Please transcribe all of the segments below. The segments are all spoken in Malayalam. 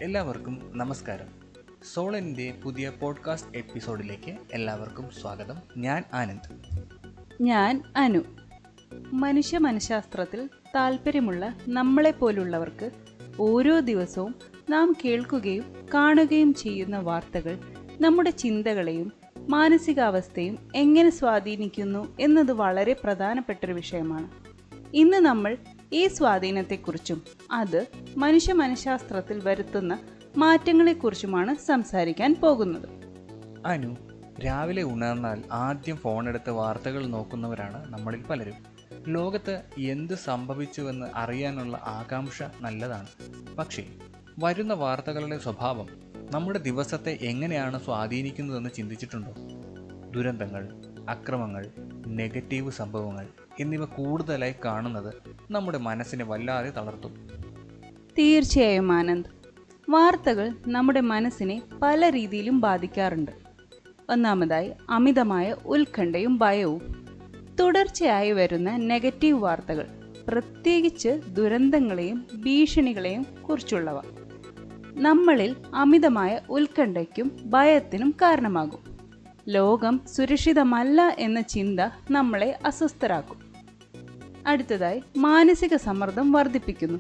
എല്ലാവർക്കും നമസ്കാരം. സോളിൻ്റെ പുതിയ പോഡ്കാസ്റ്റ് എപ്പിസോഡിലേക്ക് എല്ലാവർക്കും സ്വാഗതം. ഞാൻ ആനന്ദ്. ഞാൻ അനു. മനഃശാസ്ത്രത്തിൽ താല്പര്യമുള്ള നമ്മളെപ്പോലുള്ളവർക്ക് ഓരോ ദിവസവും നാം കേൾക്കുകയും കാണുകയും ചെയ്യുന്ന വാർത്തകൾ നമ്മുടെ ചിന്തകളെയും മാനസികാവസ്ഥയും എങ്ങനെ സ്വാധീനിക്കുന്നു എന്നത് വളരെ പ്രധാനപ്പെട്ടൊരു വിഷയമാണ്. ഇന്ന് നമ്മൾ ഈ സ്വാധീനത്തെക്കുറിച്ചും അത് മനഃശാസ്ത്രത്തിൽ വരുത്തുന്ന മാറ്റങ്ങളെക്കുറിച്ചുമാണ് സംസാരിക്കാൻ പോകുന്നത്. അനു, രാവിലെ ഉണർന്നാൽ ആദ്യം ഫോണെടുത്ത് വാർത്തകൾ നോക്കുന്നവരാണ് നമ്മളിൽ പലരും. ലോകത്ത് എന്ത് സംഭവിച്ചുവെന്ന് അറിയാനുള്ള ആകാംക്ഷ നല്ലതാണ്. പക്ഷേ വരുന്ന വാർത്തകളുടെ സ്വഭാവം നമ്മുടെ ദിവസത്തെ എങ്ങനെയാണ് സ്വാധീനിക്കുന്നതെന്ന് ചിന്തിച്ചിട്ടുണ്ടോ? ദുരന്തങ്ങൾ, അക്രമങ്ങൾ, നെഗറ്റീവ് സംഭവങ്ങൾ എന്നിവ കൂടുതലായി കാണുന്നത് നമ്മുടെ മനസ്സിനെ വല്ലാതെ തളർത്തും. തീർച്ചയായും ആനന്ദ്. വാർത്തകൾ നമ്മുടെ മനസ്സിനെ പല രീതിയിലും ബാധിക്കാറുണ്ട്. ഒന്നാമതായി അമിതമായ ഉത്കണ്ഠയും ഭയവും. തുടർച്ചയായി വരുന്ന നെഗറ്റീവ് വാർത്തകൾ, പ്രത്യേകിച്ച് ദുരന്തങ്ങളെയും ഭീഷണികളെയും കുറിച്ചുള്ളവ, നമ്മളിൽ അമിതമായ ഉത്കണ്ഠയ്ക്കും ഭയത്തിനും കാരണമാകും. ലോകം സുരക്ഷിതമല്ല എന്ന ചിന്ത നമ്മളെ അസ്വസ്ഥരാക്കും. അടുത്തതായി മാനസിക സമ്മർദ്ദം വർദ്ധിപ്പിക്കുന്നു.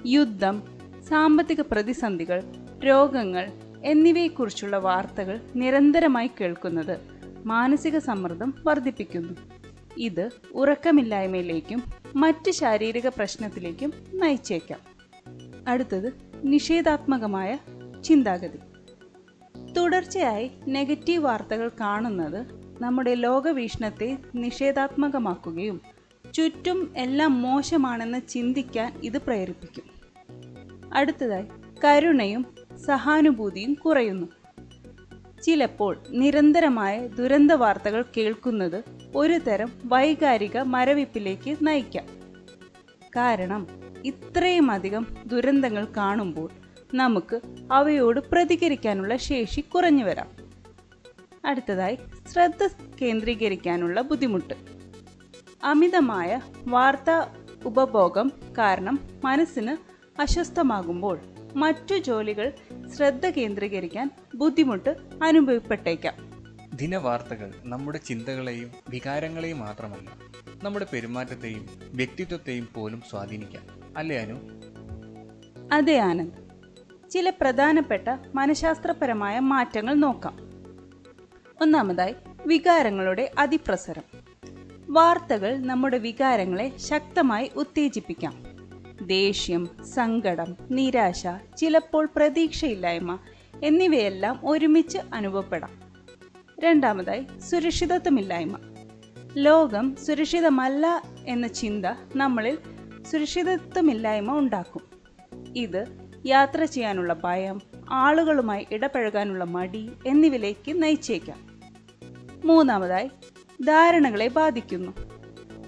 യുദ്ധം, സാമ്പത്തിക പ്രതിസന്ധികൾ, രോഗങ്ങൾ എന്നിവയെക്കുറിച്ചുള്ള വാർത്തകൾ നിരന്തരമായി കേൾക്കുന്നത് മാനസിക സമ്മർദ്ദം വർദ്ധിപ്പിക്കുന്നു. ഇത് ഉറക്കമില്ലായ്മയിലേക്കും മറ്റ് ശാരീരിക പ്രശ്നത്തിലേക്കും നയിച്ചേക്കാം. അടുത്തത് നിഷേധാത്മകമായ ചിന്താഗതി. തുടർച്ചയായി നെഗറ്റീവ് വാർത്തകൾ കാണുന്നത് നമ്മുടെ ലോകവീക്ഷണത്തെ നിഷേധാത്മകമാക്കുകയും ചുറ്റും എല്ലാം മോശമാണെന്ന് ചിന്തിക്കാൻ ഇത് പ്രേരിപ്പിക്കും. അടുത്തതായി കരുണയും സഹാനുഭൂതിയും കുറയുന്നു. ചിലപ്പോൾ നിരന്തരമായ ദുരന്ത വാർത്തകൾ കേൾക്കുന്നത് ഒരു തരം വൈകാരിക മരവിപ്പിലേക്ക് നയിക്കാം. കാരണം ഇത്രയും അധികം ദുരന്തങ്ങൾ കാണുമ്പോൾ നമുക്ക് അവയോട് പ്രതികരിക്കാനുള്ള ശേഷി കുറഞ്ഞു വരാം. അടുത്തതായി ശ്രദ്ധ കേന്ദ്രീകരിക്കാനുള്ള ബുദ്ധിമുട്ട്. അമിതമായ വാർത്താ ഉപഭോഗം കാരണം മനസ്സിന് അസ്വസ്ഥമാകുമ്പോൾ മറ്റു ജോലികൾ ശ്രദ്ധ കേന്ദ്രീകരിക്കാൻ ബുദ്ധിമുട്ട് അനുഭവപ്പെട്ടേക്കാം. ദിനവാർത്തകൾ നമ്മുടെ ചിന്തകളെയും വികാരങ്ങളെയും മാത്രമല്ല, നമ്മുടെ പെരുമാറ്റത്തെയും വ്യക്തിത്വത്തെയും പോലും സ്വാധീനിക്കാം. അല്ലേ അനു? അതെ ആനന്ദ്. ചില പ്രധാനപ്പെട്ട മനഃശാസ്ത്രപരമായ മാറ്റങ്ങൾ നോക്കാം. ഒന്നാമതായി വികാരങ്ങളുടെ അതിപ്രസരം. വാർത്തകൾ നമ്മുടെ വികാരങ്ങളെ ശക്തമായി ഉത്തേജിപ്പിക്കാം. ദേഷ്യം, സങ്കടം, നിരാശ, ചിലപ്പോൾ പ്രതീക്ഷയില്ലായ്മ എന്നിവയെല്ലാം ഒരുമിച്ച് അനുഭവപ്പെടാം. രണ്ടാമതായി സുരക്ഷിതത്വമില്ലായ്മ. ലോകം സുരക്ഷിതമല്ല എന്ന ചിന്ത നമ്മളിൽ സുരക്ഷിതത്വമില്ലായ്മ ഉണ്ടാക്കും. ഇത് യാത്ര ചെയ്യാനുള്ള ഭയം, ആളുകളുമായി ഇടപഴകാനുള്ള മടി എന്നിവയിലേക്ക് നയിച്ചേക്കാം. മൂന്നാമതായി ധാരണകളെ ബാധിക്കുന്നു.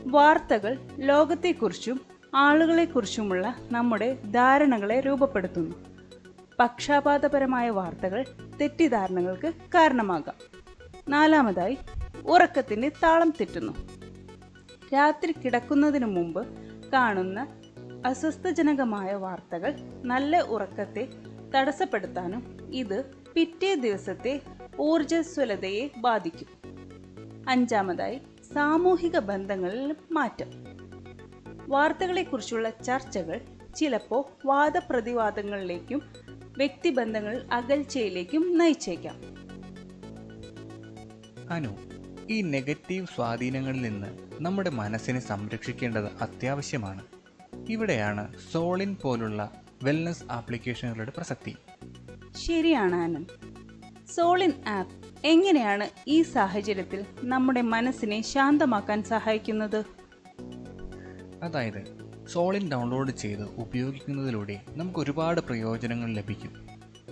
വാർത്തകൾ ലോകത്തെക്കുറിച്ചും ആളുകളെക്കുറിച്ചുമുള്ള നമ്മുടെ ധാരണകളെ രൂപപ്പെടുത്തുന്നു. പക്ഷാപാതപരമായ വാർത്തകൾ തെറ്റിദ്ധാരണകൾക്ക് കാരണമാകാം. നാലാമതായി ഉറക്കത്തിൻ്റെ താളം തെറ്റുന്നു. രാത്രി കിടക്കുന്നതിന് മുമ്പ് കാണുന്ന അസ്വസ്ഥജനകമായ വാർത്തകൾ നല്ല ഉറക്കത്തെ തടസ്സപ്പെടുത്താനും ഇത് പിറ്റേ ദിവസത്തെ ഊർജ്ജസ്വലതയെ ബാധിക്കും. അഞ്ചാമതായി സാമൂഹിക ബന്ധങ്ങളിൽ മാറ്റം. വാർത്തകളെക്കുറിച്ചുള്ള ചർച്ചകൾ ചിലപ്പോൾ വാദപ്രതിവാദങ്ങളിലേക്കും വ്യക്തിബന്ധങ്ങളിൽ അകൽച്ചയിലേക്കും നയിച്ചേക്കാം. അനു, ഈ നെഗറ്റീവ് സ്വാധീനങ്ങളിൽ നിന്ന് നമ്മുടെ മനസ്സിനെ സംരക്ഷിക്കേണ്ടത് അത്യാവശ്യമാണ്. ഇവിടെയാണ് സോളിൻ പോലുള്ള വെൽനസ് ആപ്ലിക്കേഷനുകളുടെ പ്രസക്തി. ശരിയാണ് ആനന്ദ്. സോളിൻ ആപ്പ് എങ്ങനെയാണ് ഈ സാഹചര്യത്തിൽ നമ്മുടെ മനസ്സിനെ ശാന്തമാക്കാൻ സഹായിക്കുന്നത്? അതായത് സോളിൻ ഡൗൺലോഡ് ചെയ്ത് ഉപയോഗിക്കുന്നതിലൂടെ നമുക്ക് ഒരുപാട് പ്രയോജനങ്ങൾ ലഭിക്കും.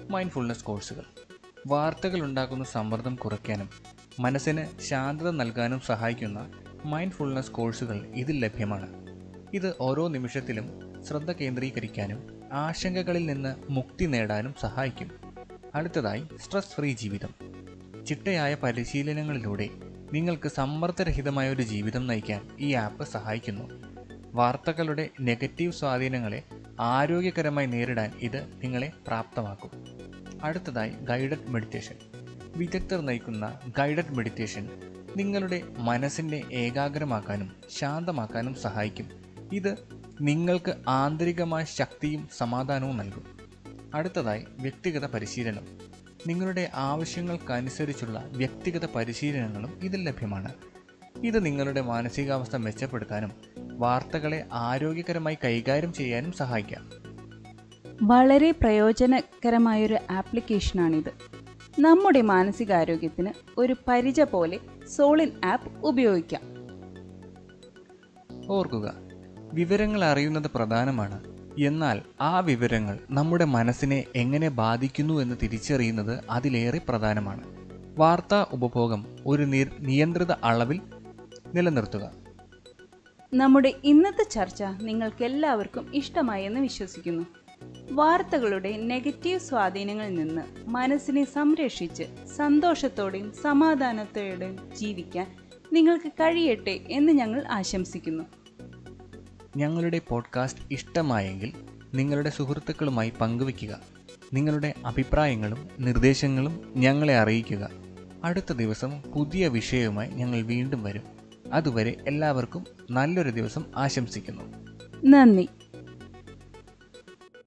മൈൻഡ്ഫുൾനെസ് കോഴ്സുകൾ വാർത്തകൾ ഉണ്ടാക്കുന്ന സമ്മർദ്ദം കുറയ്ക്കാനും മനസ്സിന് ശാന്തത നൽകാനും സഹായിക്കുന്ന മൈൻഡ്ഫുൾനെസ് കോഴ്സുകൾ ഇതിൽ ലഭ്യമാണ്. ഇത് ഓരോ നിമിഷത്തിലും ശ്രദ്ധ കേന്ദ്രീകരിക്കാനും ആശങ്കകളിൽ നിന്ന് മുക്തി നേടാനും സഹായിക്കും. അടുത്തതായി സ്ട്രെസ് ഫ്രീ ജീവിതം. ചിട്ടയായ പരിശീലനങ്ങളിലൂടെ നിങ്ങൾക്ക് സമ്മർദ്ദരഹിതമായ ഒരു ജീവിതം നയിക്കാൻ ഈ ആപ്പ് സഹായിക്കുന്നു. വാർത്തകളുടെ നെഗറ്റീവ് സ്വാധീനങ്ങളെ ആരോഗ്യകരമായി നേരിടാൻ ഇത് നിങ്ങളെ പ്രാപ്തമാക്കും. അടുത്തതായി ഗൈഡഡ് മെഡിറ്റേഷൻ. വിദഗ്ധർ നയിക്കുന്ന ഗൈഡഡ് മെഡിറ്റേഷൻ നിങ്ങളുടെ മനസ്സിനെ ഏകാഗ്രമാക്കാനും ശാന്തമാക്കാനും സഹായിക്കും. ഇത് നിങ്ങൾക്ക് ആന്തരികമായ ശക്തിയും സമാധാനവും നൽകും. അടുത്തതായി വ്യക്തിഗത പരിശീലനം. നിങ്ങളുടെ ആവശ്യങ്ങൾക്കനുസരിച്ചുള്ള വ്യക്തിഗത പരിശീലനങ്ങളും ഇതിൽ ലഭ്യമാണ്. ഇത് നിങ്ങളുടെ മാനസികാവസ്ഥ മെച്ചപ്പെടുത്താനും വാർത്തകളെ ആരോഗ്യകരമായി കൈകാര്യം ചെയ്യാനും സഹായിക്കാം. വളരെ പ്രയോജനകരമായൊരു ആപ്ലിക്കേഷനാണിത്. നമ്മുടെ മാനസികാരോഗ്യത്തിന് ഒരു പരിച പോലെ സോളിൻ ആപ്പ് ഉപയോഗിക്കാം. ഓർക്കുക, വിവരങ്ങൾ അറിയുന്നത് പ്രധാനമാണ്. എന്നാൽ ആ വിവരങ്ങൾ നമ്മുടെ മനസ്സിനെ എങ്ങനെ ബാധിക്കുന്നു എന്ന് തിരിച്ചറിയുന്നത് അതിലേറെ പ്രധാനമാണ്. വാർത്താ ഉപഭോഗം ഒരു നിയന്ത്രിത അളവിൽ നിലനിർത്തുക. നമ്മുടെ ഇന്നത്തെ ചർച്ച നിങ്ങൾക്കെല്ലാവർക്കും ഇഷ്ടമായെന്ന് വിശ്വസിക്കുന്നു. വാർത്തകളുടെ നെഗറ്റീവ് സ്വാധീനങ്ങളിൽ നിന്ന് മനസ്സിനെ സംരക്ഷിച്ച് സന്തോഷത്തോടെയും സമാധാനത്തോടെയും ജീവിക്കാൻ നിങ്ങൾക്ക് കഴിയട്ടെ എന്ന് ഞങ്ങൾ ആശംസിക്കുന്നു. ഞങ്ങളുടെ പോഡ്കാസ്റ്റ് ഇഷ്ടമായെങ്കിൽ നിങ്ങളുടെ സുഹൃത്തുക്കളുമായി പങ്കുവയ്ക്കുക. നിങ്ങളുടെ അഭിപ്രായങ്ങളും നിർദ്ദേശങ്ങളും ഞങ്ങളെ അറിയിക്കുക. അടുത്ത ദിവസം പുതിയ വിഷയവുമായി ഞങ്ങൾ വീണ്ടും വരും. അതുവരെ എല്ലാവർക്കും നല്ലൊരു ദിവസം ആശംസിക്കുന്നു. നന്ദി.